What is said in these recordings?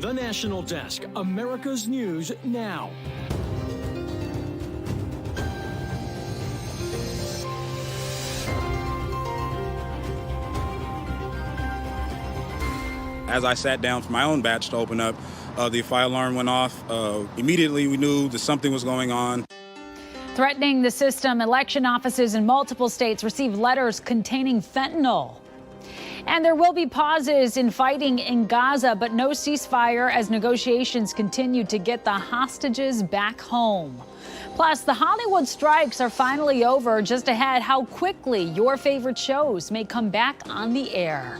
The National Desk, America's News Now. As I sat down for my own batch to open up, the fire alarm went off. Immediately, we knew that something was going on. Threatening the system, election offices in multiple states received letters containing fentanyl. And there will be pauses in fighting in Gaza, but no ceasefire as negotiations continue to get the hostages back home. Plus, the Hollywood strikes are finally over. Just ahead, how quickly your favorite shows may come back on the air.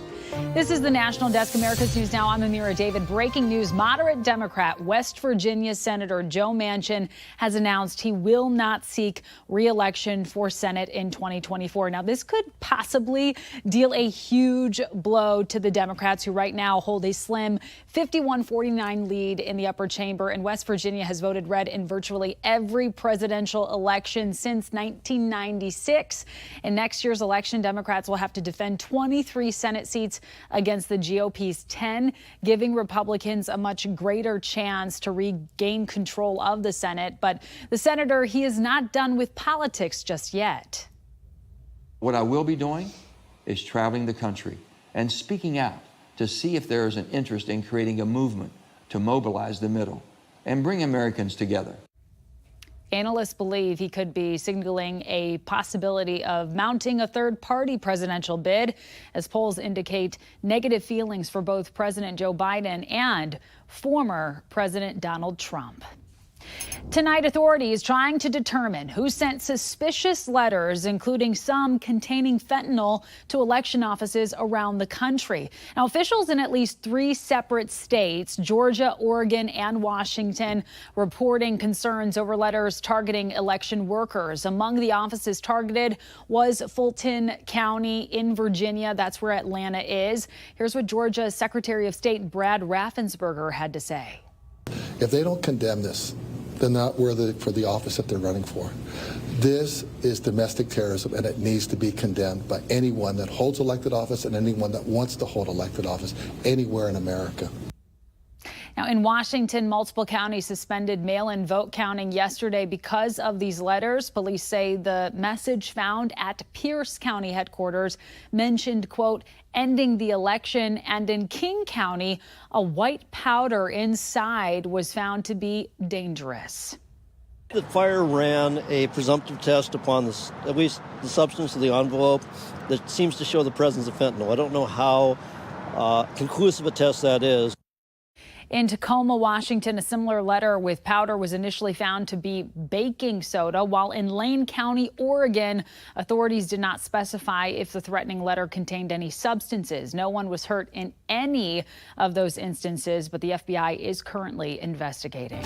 This is the National Desk, America's News Now. I'm Amira David. Breaking news. Moderate Democrat West Virginia Senator Joe Manchin has announced he will not seek re-election for Senate in 2024. Now, this could possibly deal a huge blow to the Democrats, who right now hold a slim 51-49 lead in the upper chamber. And West Virginia has voted red in virtually every presidential election since 1996. In next year's election, Democrats will have to defend 23 Senate seats against the GOP's 10, giving Republicans a much greater chance to regain control of the Senate. But the senator, he is not done with politics just yet. What I will be doing is traveling the country and speaking out to see if there is an interest in creating a movement to mobilize the middle and bring Americans together. Analysts believe he could be signaling a possibility of mounting a third-party presidential bid, as polls indicate negative feelings for both President Joe Biden and former President Donald Trump. Tonight, authorities trying to determine who sent suspicious letters, including some containing fentanyl, to election offices around the country. Now, officials in at least 3 separate states, Georgia, Oregon, and Washington, reporting concerns over letters targeting election workers. Among the offices targeted was Fulton County in Virginia. That's where Atlanta is. Here's what Georgia's Secretary of State Brad Raffensperger had to say. If they don't condemn this, they're not worthy for the office that they're running for. This is domestic terrorism, and it needs to be condemned by anyone that holds elected office and anyone that wants to hold elected office anywhere in America. Now, in Washington, multiple counties suspended mail-in vote counting yesterday because of these letters. Police say the message found at Pierce County headquarters mentioned, quote, ending the election. And in King County, a white powder inside was found to be dangerous. The fire ran a presumptive test upon at least the substance of the envelope that seems to show the presence of fentanyl. I don't know how conclusive a test that is. In Tacoma, Washington, a similar letter with powder was initially found to be baking soda, while in Lane County, Oregon, authorities did not specify if the threatening letter contained any substances. No one was hurt in any of those instances, but the FBI is currently investigating.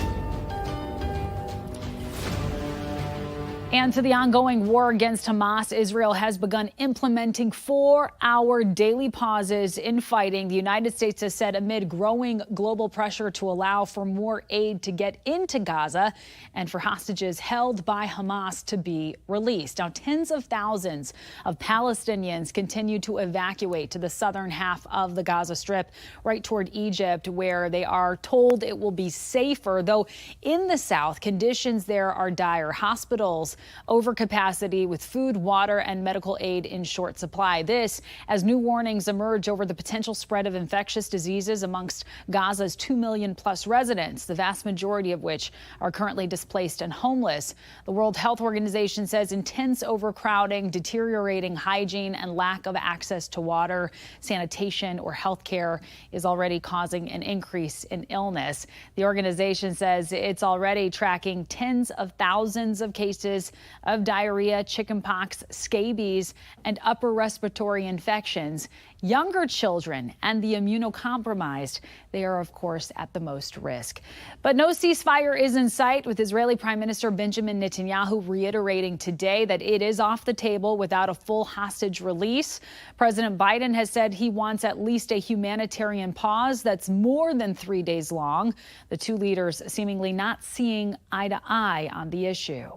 And to the ongoing war against Hamas, Israel has begun implementing 4-hour daily pauses in fighting. The United States has said amid growing global pressure to allow for more aid to get into Gaza and for hostages held by Hamas to be released. Now, tens of thousands of Palestinians continue to evacuate to the southern half of the Gaza Strip, right toward Egypt, where they are told it will be safer, though in the south, conditions there are dire. Hospitals overcapacity with food, water, and medical aid in short supply. This as new warnings emerge over the potential spread of infectious diseases amongst Gaza's 2 million plus residents, the vast majority of which are currently displaced and homeless. The World Health Organization says intense overcrowding, deteriorating hygiene, and lack of access to water, sanitation, or health care is already causing an increase in illness. The organization says it's already tracking tens of thousands of cases of diarrhea, chickenpox, scabies, and upper respiratory infections. Younger children and the immunocompromised, they are, of course, at the most risk. But no ceasefire is in sight, with Israeli Prime Minister Benjamin Netanyahu reiterating today that it is off the table without a full hostage release. President Biden has said he wants at least a humanitarian pause that's more than 3 days long. The two leaders seemingly not seeing eye to eye on the issue.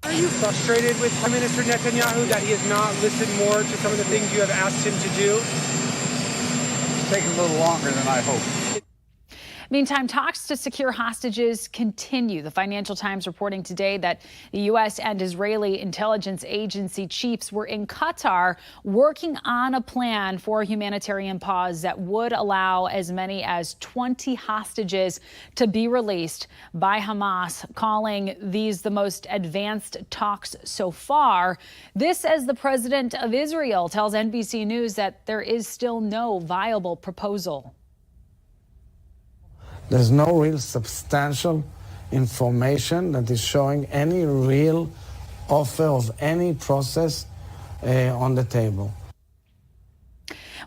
Are you frustrated with Prime Minister Netanyahu that he has not listened more to some of the things you have asked him to do? It's taking a little longer than I hoped. Meantime, talks to secure hostages continue. The Financial Times reporting today that the U.S. and Israeli intelligence agency chiefs were in Qatar working on a plan for a humanitarian pause that would allow as many as 20 hostages to be released by Hamas, calling these the most advanced talks so far. This as the president of Israel tells NBC News that there is still no viable proposal. There's no real substantial information that is showing any real offer of any process on the table.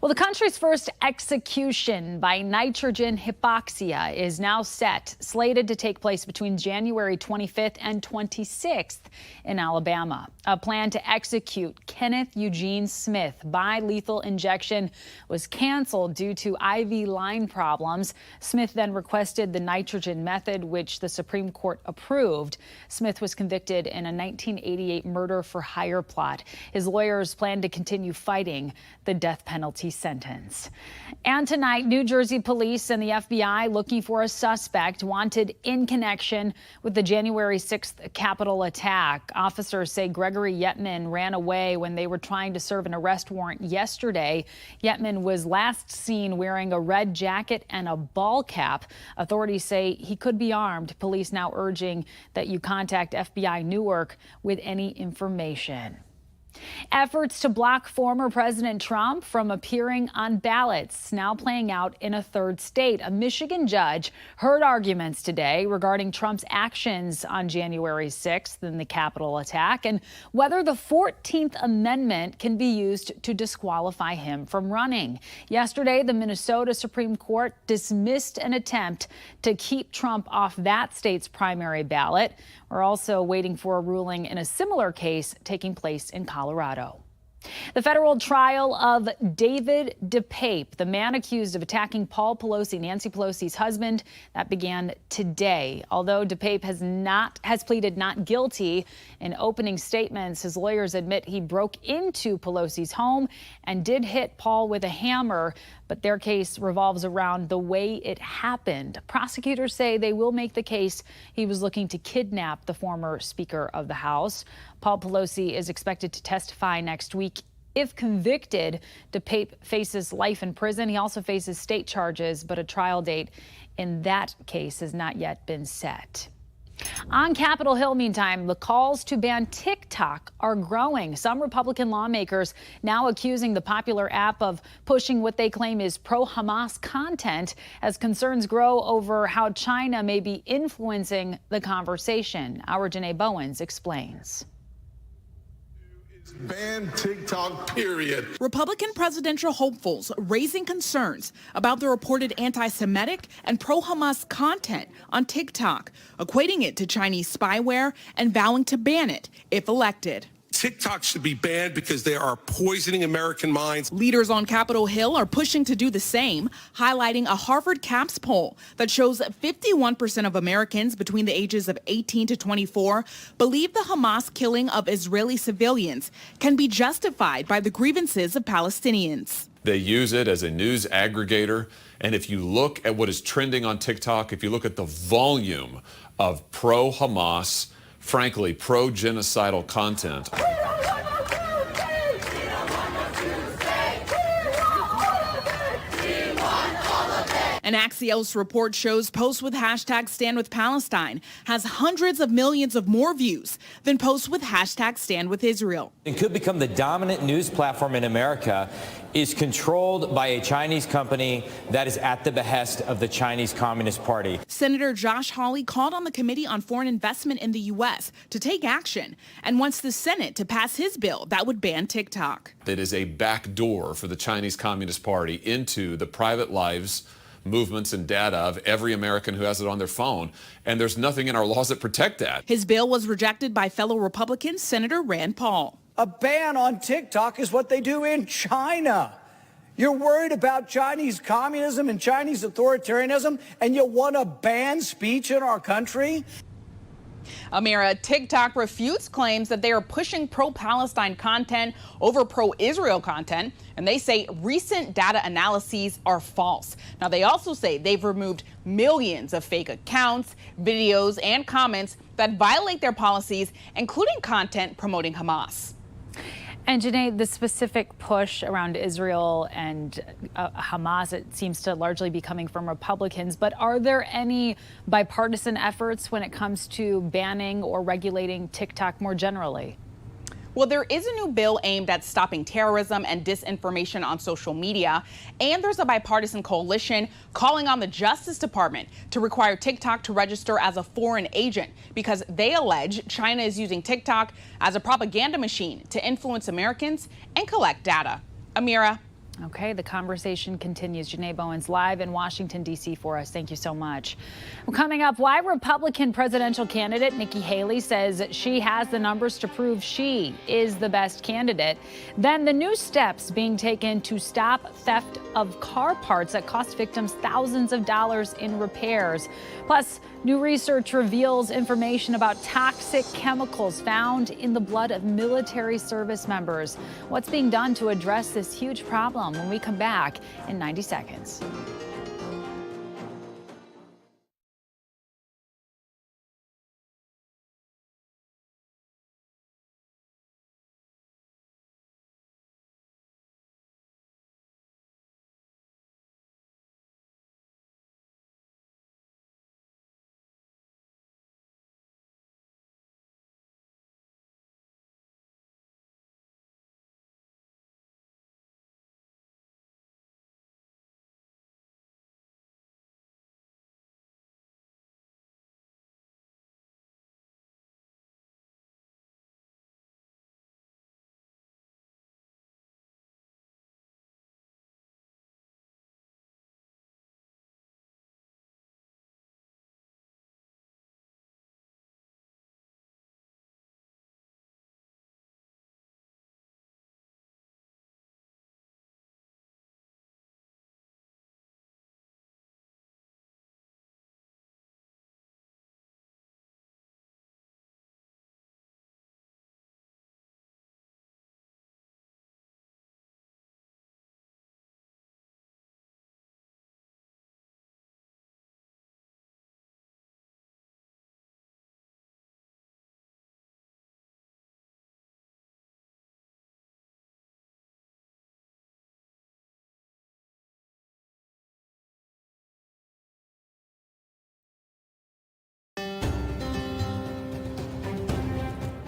Well, the country's first execution by nitrogen hypoxia is now set, slated to take place between January 25th and 26th in Alabama. A plan to execute Kenneth Eugene Smith by lethal injection was canceled due to IV line problems. Smith then requested the nitrogen method, which the Supreme Court approved. Smith was convicted in a 1988 murder for hire plot. His lawyers plan to continue fighting the death penalty sentence. And tonight, New Jersey police and the FBI looking for a suspect wanted in connection with the January 6th Capitol attack. Officers say Gregory Yetman ran away when they were trying to serve an arrest warrant yesterday. Yetman was last seen wearing a red jacket and a ball cap. Authorities say he could be armed. Police now urging that you contact FBI Newark with any information. Efforts to block former President Trump from appearing on ballots now playing out in a third state. A Michigan judge heard arguments today regarding Trump's actions on January 6th in the Capitol attack and whether the 14th Amendment can be used to disqualify him from running. Yesterday, the Minnesota Supreme Court dismissed an attempt to keep Trump off that state's primary ballot. We're also waiting for a ruling in a similar case taking place in Colorado. The federal trial of David DePape, the man accused of attacking Paul Pelosi, Nancy Pelosi's husband, that began today. Although DePape has pleaded not guilty in opening statements, his lawyers admit he broke into Pelosi's home and did hit Paul with a hammer. But their case revolves around the way it happened. Prosecutors say they will make the case he was looking to kidnap the former Speaker of the House. Paul Pelosi is expected to testify next week. If convicted, DePape faces life in prison. He also faces state charges, but a trial date in that case has not yet been set. On Capitol Hill, meantime, the calls to ban TikTok are growing. Some Republican lawmakers now accusing the popular app of pushing what they claim is pro-Hamas content as concerns grow over how China may be influencing the conversation. Our Janae Bowens explains. Ban TikTok, period. Republican presidential hopefuls raising concerns about the reported anti-Semitic and pro-Hamas content on TikTok, equating it to Chinese spyware and vowing to ban it if elected. TikTok should be banned because they are poisoning American minds. Leaders on Capitol Hill are pushing to do the same, highlighting a Harvard CAPS poll that shows 51% of Americans between the ages of 18 to 24 believe the Hamas killing of Israeli civilians can be justified by the grievances of Palestinians. They use it as a news aggregator. And if you look at what is trending on TikTok, if you look at the volume of pro-Hamas, frankly, pro-genocidal content. An Axios report shows posts with hashtag Stand With Palestine has hundreds of millions of more views than posts with hashtag Stand With Israel. It could become the dominant news platform in America, is controlled by a Chinese company that is at the behest of the Chinese Communist Party. Senator Josh Hawley called on the Committee on Foreign Investment in the U.S. to take action and wants the Senate to pass his bill that would ban TikTok. It is a backdoor for the Chinese Communist Party into the private lives, movements, and data of every American who has it on their phone. And there's nothing in our laws that protect that. His bill was rejected by fellow Republican Senator Rand Paul. A ban on TikTok is what they do in China. You're worried about Chinese communism and Chinese authoritarianism, and you want to ban speech in our country? Amira, TikTok refutes claims that they are pushing pro-Palestine content over pro-Israel content, and they say recent data analyses are false. Now, they also say they've removed millions of fake accounts, videos, and comments that violate their policies, including content promoting Hamas. And Janae, the specific push around Israel and Hamas, it seems to largely be coming from Republicans. But are there any bipartisan efforts when it comes to banning or regulating TikTok more generally? Well, there is a new bill aimed at stopping terrorism and disinformation on social media. And there's a bipartisan coalition calling on the Justice Department to require TikTok to register as a foreign agent because they allege China is using TikTok as a propaganda machine to influence Americans and collect data. Amira. Okay, the conversation continues. Janae Bowens live in Washington, D.C. for us. Thank you so much. Well, coming up, why Republican presidential candidate Nikki Haley says she has the numbers to prove she is the best candidate. Then the new steps being taken to stop theft of car parts that cost victims thousands of dollars in repairs. Plus, new research reveals information about toxic chemicals found in the blood of military service members. What's being done to address this huge problem? When we come back in 90 seconds.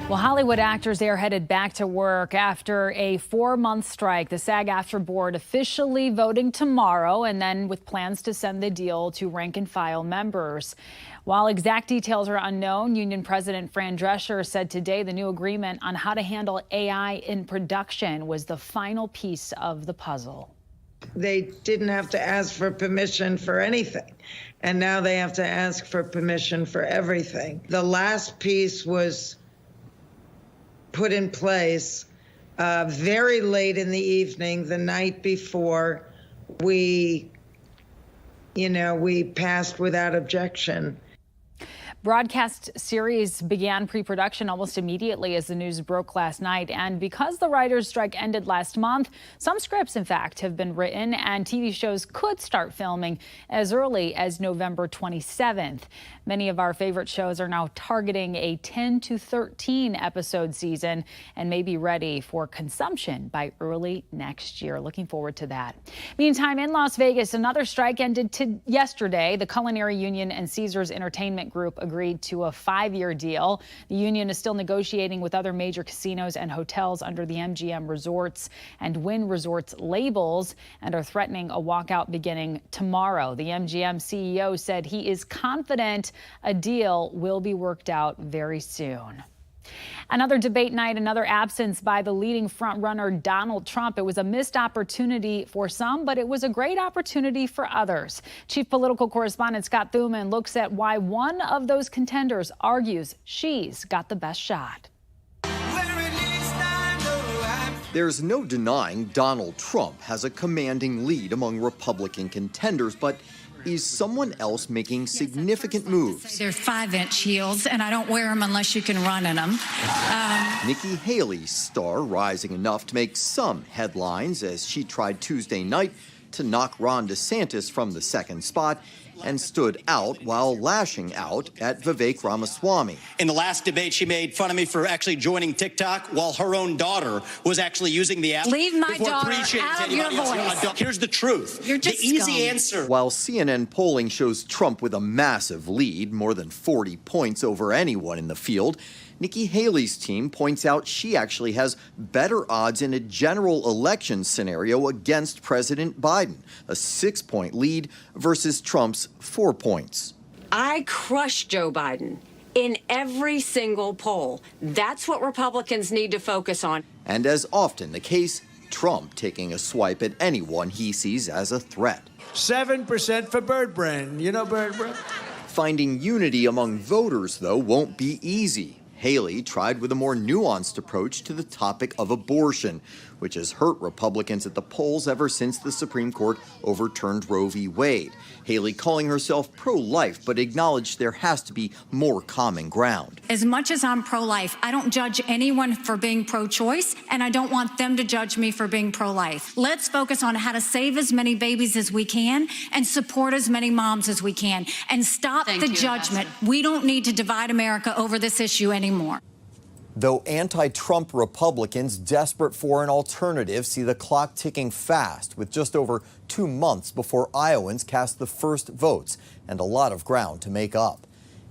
Well, Hollywood actors, they are headed back to work after a 4-month strike. The SAG-AFTRA board officially voting tomorrow, and then with plans to send the deal to rank-and-file members. While exact details are unknown, Union President Fran Drescher said today the new agreement on how to handle AI in production was the final piece of the puzzle. They didn't have to ask for permission for anything, and now they have to ask for permission for everything. The last piece was put in place very late in the evening, the night before we passed without objection. Broadcast series began pre-production almost immediately as the news broke last night. And because the writers' strike ended last month, some scripts, in fact, have been written and TV shows could start filming as early as November 27th. Many of our favorite shows are now targeting a 10 to 13 episode season and may be ready for consumption by early next year. Looking forward to that. Meantime, in Las Vegas, another strike ended yesterday. The Culinary Union and Caesars Entertainment Group agreed to a 5-year deal. The union is still negotiating with other major casinos and hotels under the MGM Resorts and Wynn Resorts labels and are threatening a walkout beginning tomorrow. The MGM CEO said he is confident a deal will be worked out very soon. Another debate night, another absence by the leading frontrunner Donald Trump. It was a missed opportunity for some, but it was a great opportunity for others. Chief political correspondent Scott Thuman looks at why one of those contenders argues she's got the best shot. There's no denying Donald Trump has a commanding lead among Republican contenders, but is someone else making significant moves. They're 5-inch heels, and I don't wear them unless you can run in them. Nikki Haley's star rising enough to make some headlines as she tried Tuesday night to knock Ron DeSantis from the second spot and stood out while lashing out at Vivek Ramaswamy. In the last debate, she made fun of me for actually joining TikTok while her own daughter was actually using the app. Leave my daughter out of your voice. Here's the truth. You're just the easy scum. answer. While CNN polling shows Trump with a massive lead, more than 40 points over anyone in the field, Nikki Haley's team points out she actually has better odds in a general election scenario against President Biden, a 6-point lead versus Trump's 4 points. I crushed Joe Biden in every single poll. That's what Republicans need to focus on. And as often the case, Trump taking a swipe at anyone he sees as a threat. 7% for Bird Brand. You know Bird Brand? Finding unity among voters, though, won't be easy. Haley tried with a more nuanced approach to the topic of abortion, which has hurt Republicans at the polls ever since the Supreme Court overturned Roe v. Wade. Haley calling herself pro-life, but acknowledged there has to be more common ground. As much as I'm pro-life, I don't judge anyone for being pro-choice, and I don't want them to judge me for being pro-life. Let's focus on how to save as many babies as we can and support as many moms as we can and stop the judgment. We don't need to divide America over this issue anymore. Though anti-Trump Republicans desperate for an alternative see the clock ticking fast, with just over 2 months before Iowans cast the first votes and a lot of ground to make up.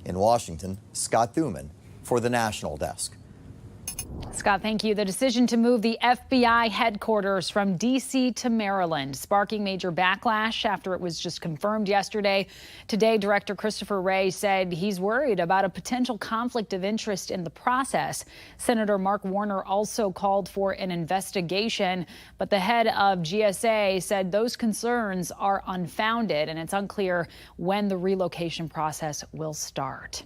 In Washington, Scott Thuman for the National Desk. Scott, thank you. The decision to move the FBI headquarters from D.C. to Maryland, sparking major backlash after it was just confirmed yesterday. Today, Director Christopher Wray said he's worried about a potential conflict of interest in the process. Senator Mark Warner also called for an investigation, but the head of GSA said those concerns are unfounded, and it's unclear when the relocation process will start.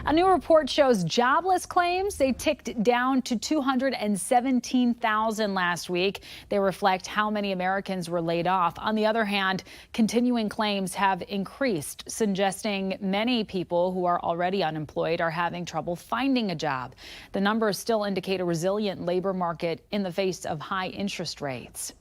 A new report shows jobless claims, they ticked down to 217,000 last week. They reflect how many Americans were laid off. On the other hand, continuing claims have increased, suggesting many people who are already unemployed are having trouble finding a job. The numbers still indicate a resilient labor market in the face of high interest rates.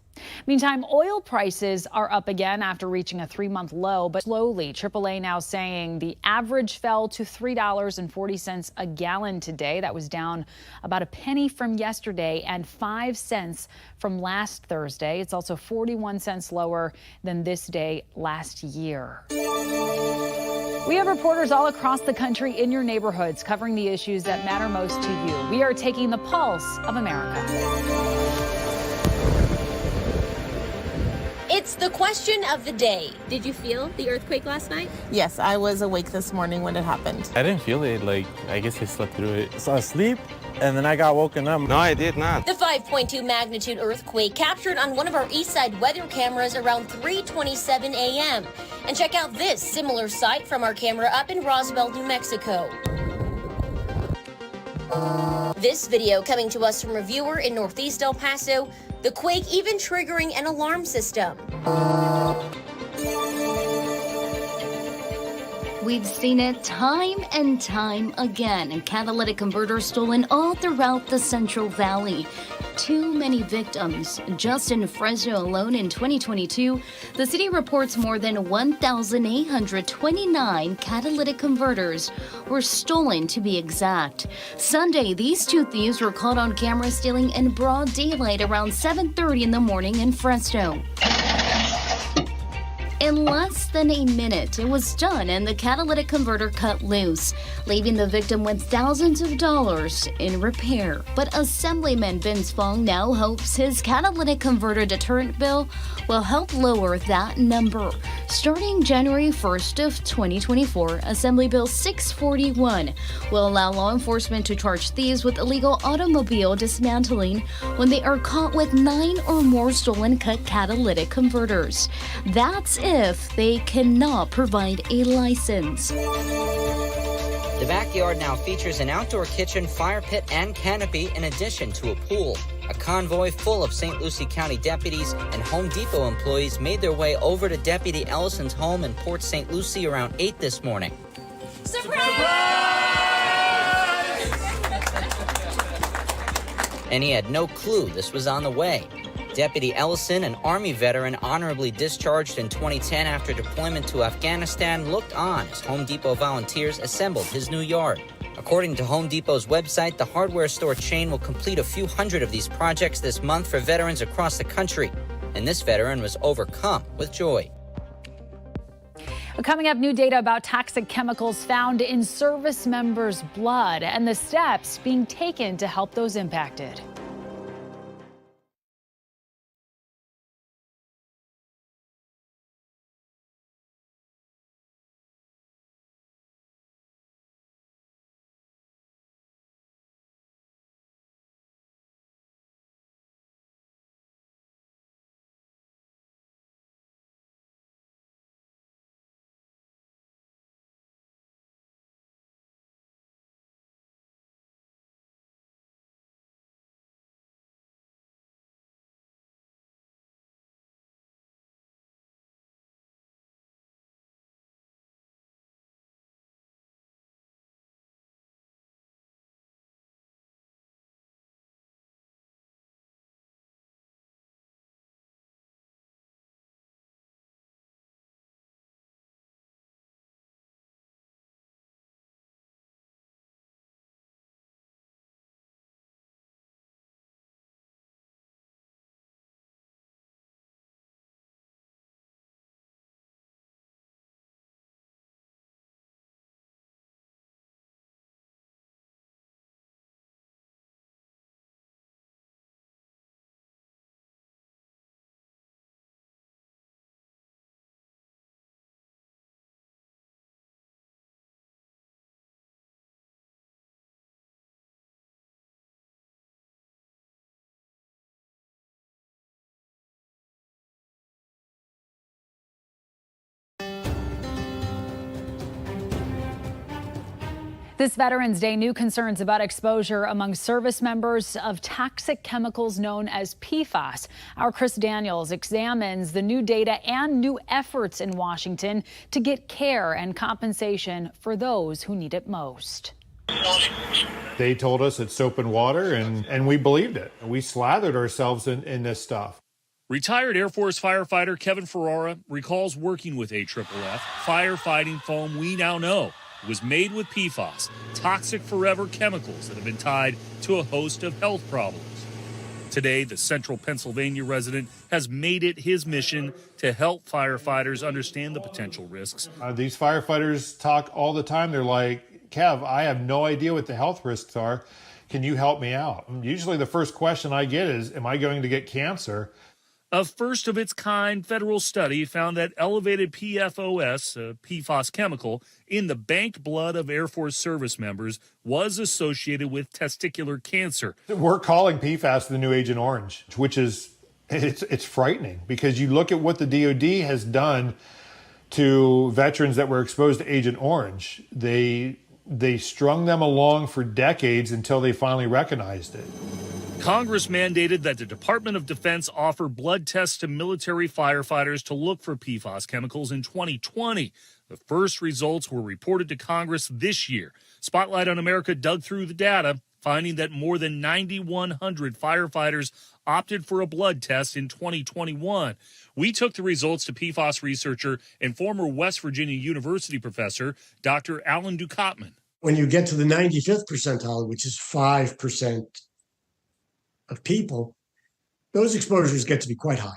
Meantime, oil prices are up again after reaching a 3-month low, but slowly. AAA now saying the average fell to $3.40 a gallon today. That was down about a penny from yesterday and 5 cents from last Thursday. It's also 41 cents lower than this day last year. We have reporters all across the country in your neighborhoods covering the issues that matter most to you. We are taking the pulse of America. It's the question of the day. Did you feel the earthquake last night? Yes, I was awake this morning when it happened. I didn't feel it. I guess I slept through it. So I was asleep, and then I got woken up. No, I did not. The 5.2 magnitude earthquake captured on one of our east side weather cameras around 3:27 a.m. And check out this similar sight from our camera up in Roswell, New Mexico. This video coming to us from a viewer in Northeast El Paso, the quake even triggering an alarm system. We've seen it time and time again. Catalytic converters stolen all throughout the Central Valley. Too many victims. Just in Fresno alone in 2022, the city reports more than 1,829 catalytic converters were stolen, to be exact. Sunday, these two thieves were caught on camera stealing in broad daylight around 7:30 in the morning in Fresno. In less than a minute, it was done and the catalytic converter cut loose, leaving the victim with thousands of dollars in repair. But Assemblyman Vince Fong now hopes his catalytic converter deterrent bill will help lower that number. Starting January 1st of 2024, Assembly Bill 641 will allow law enforcement to charge thieves with illegal automobile dismantling when they are caught with 9 or more stolen cut catalytic converters. That's if they cannot provide a license. The backyard now features an outdoor kitchen, fire pit, and canopy in addition to a pool. A convoy full of St. Lucie County deputies and Home Depot employees made their way over to Deputy Ellison's home in Port St. Lucie around 8 this morning. And he had no clue this was on the way. Deputy Ellison, an Army veteran honorably discharged in 2010 after deployment to Afghanistan, looked on as Home Depot volunteers assembled his new yard. According to Home Depot's website, the hardware store chain will complete a few hundred of these projects this month for veterans across the country. And this veteran was overcome with joy. Coming up, new data about toxic chemicals found in service members' blood and the steps being taken to help those impacted. This Veterans Day, new concerns about exposure among service members of toxic chemicals known as PFAS. Our Chris Daniels examines the new data and new efforts in Washington to get care and compensation for those who need it most. They told us it's soap and water, and we believed it. We slathered ourselves in this stuff. Retired Air Force firefighter Kevin Ferrara recalls working with AFFF, firefighting foam we now know was made with PFAS, toxic forever chemicals that have been tied to a host of health problems. Today, the central Pennsylvania resident has made it his mission to help firefighters understand the potential risks. These firefighters talk all the time. They're like, Kev, I have no idea what the health risks are. Can you help me out? Usually the first question I get is, am I going to get cancer? A first-of-its-kind federal study found that elevated PFOS, a PFAS chemical, in the banked blood of Air Force service members was associated with testicular cancer. We're calling PFAS the new Agent Orange, which is, it's frightening because you look at what the DOD has done to veterans that were exposed to Agent Orange. They strung them along for decades until they finally recognized it. Congress mandated that the Department of Defense offer blood tests to military firefighters to look for PFAS chemicals in 2020. The first results were reported to Congress this year. Spotlight on America dug through the data, finding that more than 9,100 firefighters opted for a blood test in 2021. We took the results to PFAS researcher and former West Virginia University professor, Dr. Alan Ducotman. When you get to the 95th percentile, which is 5% of people, those exposures get to be quite high.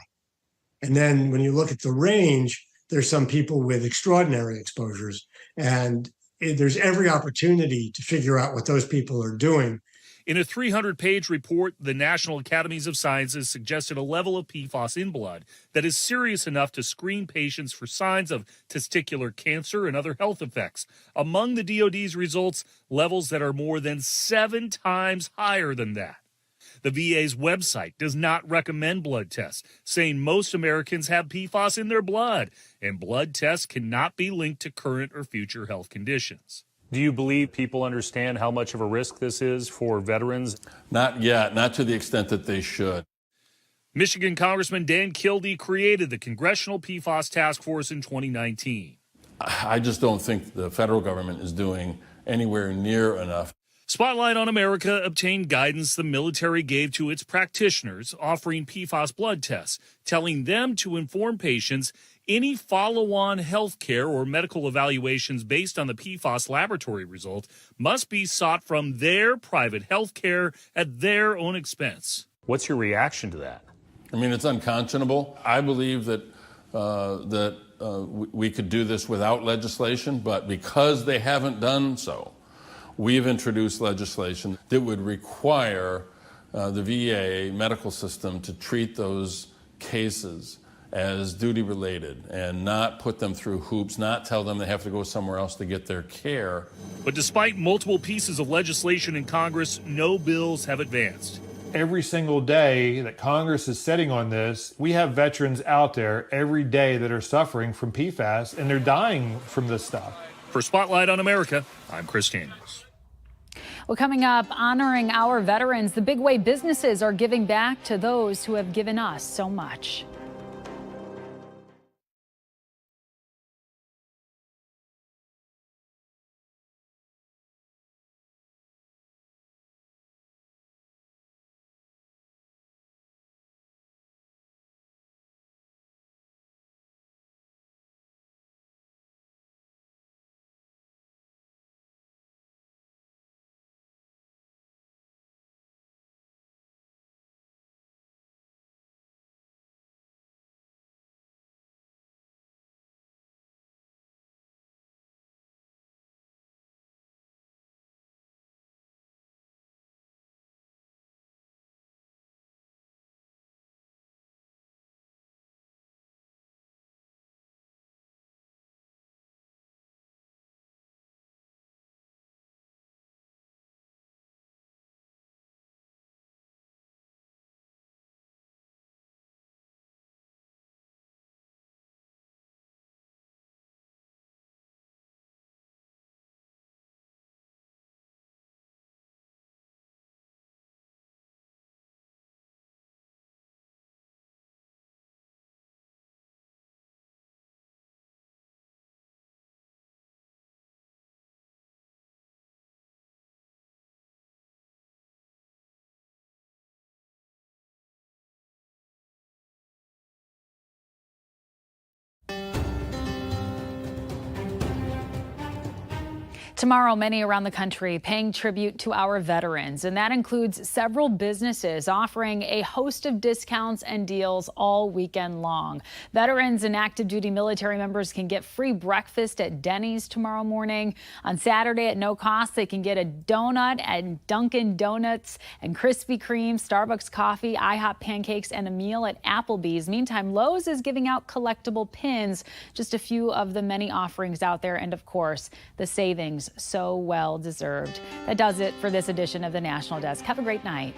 And then when you look at the range, there's some people with extraordinary exposures, and there's every opportunity to figure out what those people are doing. In a 300-page report, the National Academies of Sciences suggested a level of PFAS in blood that is serious enough to screen patients for signs of testicular cancer and other health effects. Among the DOD's results, levels that are more than 7 times higher than that. The VA's website does not recommend blood tests, saying most Americans have PFAS in their blood, and blood tests cannot be linked to current or future health conditions. Do you believe people understand how much of a risk this is for veterans? Not yet, not to the extent that they should. Michigan Congressman Dan Kildee created the Congressional PFAS Task Force in 2019. I just don't think the federal government is doing anywhere near enough. Spotlight on America obtained guidance the military gave to its practitioners offering PFAS blood tests, telling them to inform patients any follow-on health care or medical evaluations based on the PFAS laboratory result must be sought from their private health care at their own expense. What's your reaction to that? I mean, it's unconscionable. I believe that we could do this without legislation, but because they haven't done so, we've introduced legislation that would require the VA medical system to treat those cases as duty related and not put them through hoops, not tell them they have to go somewhere else to get their care. But despite multiple pieces of legislation in Congress, no bills have advanced. Every single day that Congress is sitting on this, we have veterans out there every day that are suffering from PFAS, and they're dying from this stuff. For Spotlight on America, I'm Chris Daniels. Well, coming up, honoring our veterans, the big way businesses are giving back to those who have given us so much. Tomorrow, many around the country paying tribute to our veterans, and that includes several businesses offering a host of discounts and deals all weekend long. Veterans and active duty military members can get free breakfast at Denny's tomorrow morning. On Saturday at no cost, they can get a donut at Dunkin' Donuts and Krispy Kreme, Starbucks coffee, IHOP pancakes, and a meal at Applebee's. Meantime, Lowe's is giving out collectible pins, just a few of the many offerings out there, and of course, the savings so well deserved. That does it for this edition of the National Desk. Have a great night.